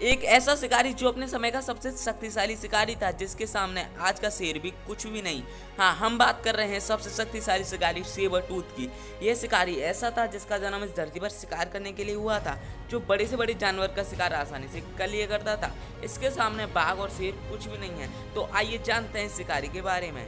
एक ऐसा शिकारी जो अपने समय का सबसे शक्तिशाली शिकारी था, जिसके सामने आज का शेर भी कुछ भी नहीं। हाँ, हम बात कर रहे हैं सबसे शक्तिशाली शिकारी सेबर टूथ की। यह शिकारी ऐसा था जिसका जन्म इस धरती पर शिकार करने के लिए हुआ था, जो बड़े से बड़े जानवर का शिकार आसानी से कर लिया करता था। इसके सामने बाघ और शेर कुछ भी नहीं है। तो आइए जानते हैं इस शिकारी के बारे में।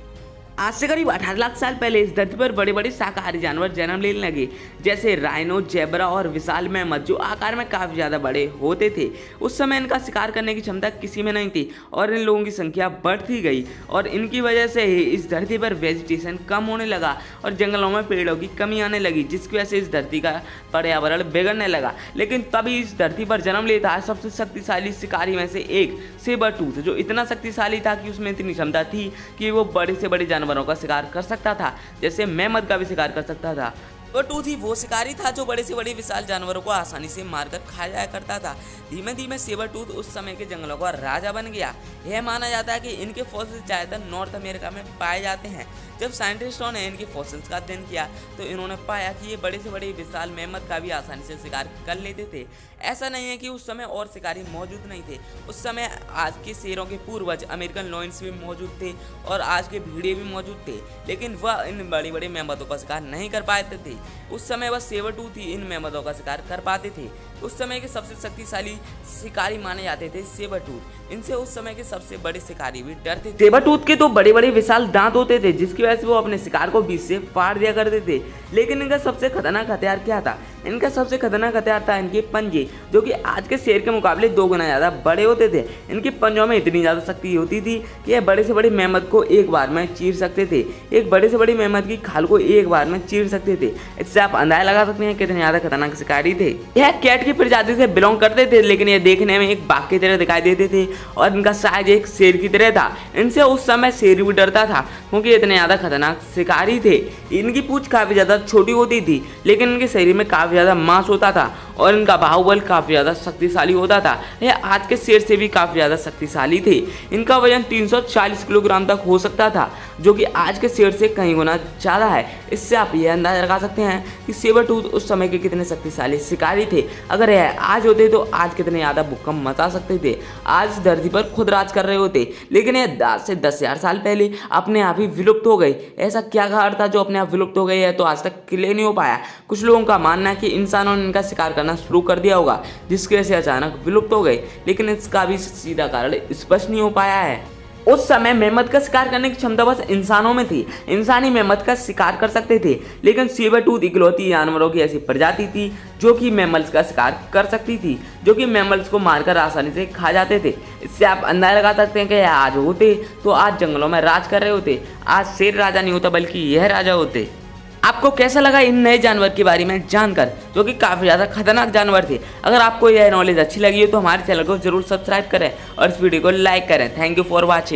आज से करीब 18 लाख साल पहले इस धरती पर बड़े बड़े शाकाहारी जानवर जन्म लेने लगे, जैसे राइनो, जेब्रा और विशाल मेमथ, जो आकार में काफ़ी ज़्यादा बड़े होते थे। उस समय इनका शिकार करने की क्षमता किसी में नहीं थी और इन लोगों की संख्या बढ़ती गई और इनकी वजह से ही इस धरती पर वेजिटेशन कम होने लगा और जंगलों में पेड़ों की कमी आने लगी, जिसकी वजह से इस धरती का पर्यावरण बिगड़ने लगा। लेकिन तभी इस धरती पर जन्म लेता है सबसे शक्तिशाली शिकारी में से एक सेबर टूथ, जो इतना शक्तिशाली था कि उसमें इतनी क्षमता थी कि वो बड़े से बड़े जानवरों का शिकार कर सकता था, जैसे मेमथ का भी शिकार कर सकता था। सेबर टूथ ही वो शिकारी था जो बड़े से बड़े विशाल जानवरों को आसानी से मारकर खा जाया करता था। धीमे धीमे सेबर टूथ उस समय के जंगलों का राजा बन गया। यह माना जाता है कि इनके फॉसिल्स ज़्यादातर नॉर्थ अमेरिका में पाए जाते हैं। जब साइंटिस्टों ने इनके फॉसिल्स का अध्ययन किया तो इन्होंने पाया कि ये बड़े से बड़े विशाल मेमथ का भी आसानी से शिकार कर लेते थे। ऐसा नहीं है कि उस समय और शिकारी मौजूद नहीं थे। उस समय आज के शेरों के पूर्वज अमेरिकन लॉयंस भी मौजूद थे और आज के भेड़िए भी मौजूद थे, लेकिन वह इन बड़े बड़े मेमथों का शिकार नहीं कर पाते थे। उस समय बस सेबर टूथ ही इन मेमथों का शिकार कर पाते थे। उस समय के सबसे शक्तिशाली शिकारी माने जाते थे सेबर टूथ। इनसे उस समय के सबसे बड़े शिकारी भी डरते थे। सेबर टूथ के तो बड़े बड़े विशाल दांत होते थे, जिसकी वजह से वो अपने शिकार को बीच से फाड़ दिया करते थे। लेकिन इनका सबसे खतरनाक हथियार क्या था? इनका सबसे खतरनाक हथियार था इनके पंजे, जो कि आज के शेर के मुकाबले 2 गुना ज़्यादा बड़े होते थे। इनके पंजों में इतनी ज़्यादा शक्ति होती थी कि यह बड़े से बड़े मेमथ को एक बार में चीर सकते थे। एक बड़े से बड़े मेमथ की खाल को एक बार में चीर सकते थे। इससे आप अंदाजा लगा सकते हैं कितने ज़्यादा खतरनाक शिकारी थे। यह कैट की प्रजाति से बिलोंग करते थे, लेकिन ये देखने में एक बाघ की तरह दिखाई देते थे और इनका साइज एक शेर की तरह था। इनसे उस समय शेर भी डरता था, क्योंकि इतने ज़्यादा खतरनाक शिकारी थे। इनकी पूंछ काफ़ी ज़्यादा छोटी होती थी, लेकिन इनके शरीर में काफ़ी ज़्यादा मांस होता था और इनका बाहुबल काफ़ी ज़्यादा शक्तिशाली होता था। यह आज के शेर से भी काफ़ी ज़्यादा शक्तिशाली थे। इनका वजन 340 किलोग्राम तक हो सकता था, जो कि आज के शेर से कई गुना ज़्यादा है। इससे आप यह अंदाजा लगा सकते हैं कि सेबर टूथ उस समय के कितने शक्तिशाली शिकारी थे। अगर यह आज होते तो आज कितने ज़्यादा भूकंप मचा सकते थे, आज धरती पर खुद राज कर रहे होते। लेकिन यह 10 से 10,000 साल पहले अपने आप ही विलुप्त हो गई। ऐसा क्या कारण था जो अपने आप विलुप्त हो गई है, तो आज तक क्लियर नहीं हो पाया। कुछ लोगों का मानना है कि इंसानों ने इनका शिकार करना शुरू कर दिया होगा, जिसकी वजह से अचानक विलुप्त हो गई, लेकिन इसका भी सीधा कारण स्पष्ट नहीं हो पाया है। उस समय मेमथ का शिकार करने की क्षमता बस इंसानों में थी। इंसानी मेमथ का शिकार कर सकते थे, लेकिन सेबर टूथ इकलौती जानवरों की ऐसी प्रजाति थी जो कि मेमल्स का शिकार कर सकती थी, जो कि मेमल्स को मारकर आसानी से खा जाते थे। इससे आप अंदाजा लगा सकते हैं कि आज होते तो आज जंगलों में राज कर रहे होते। आज शेर राजा नहीं होता, बल्कि यह राजा होते। आपको कैसा लगा इन नए जानवर के बारे में जानकर, जो कि काफ़ी ज़्यादा खतरनाक जानवर थे? अगर आपको यह नॉलेज अच्छी लगी हो तो हमारे चैनल को जरूर सब्सक्राइब करें और इस वीडियो को लाइक करें। Thank you for watching.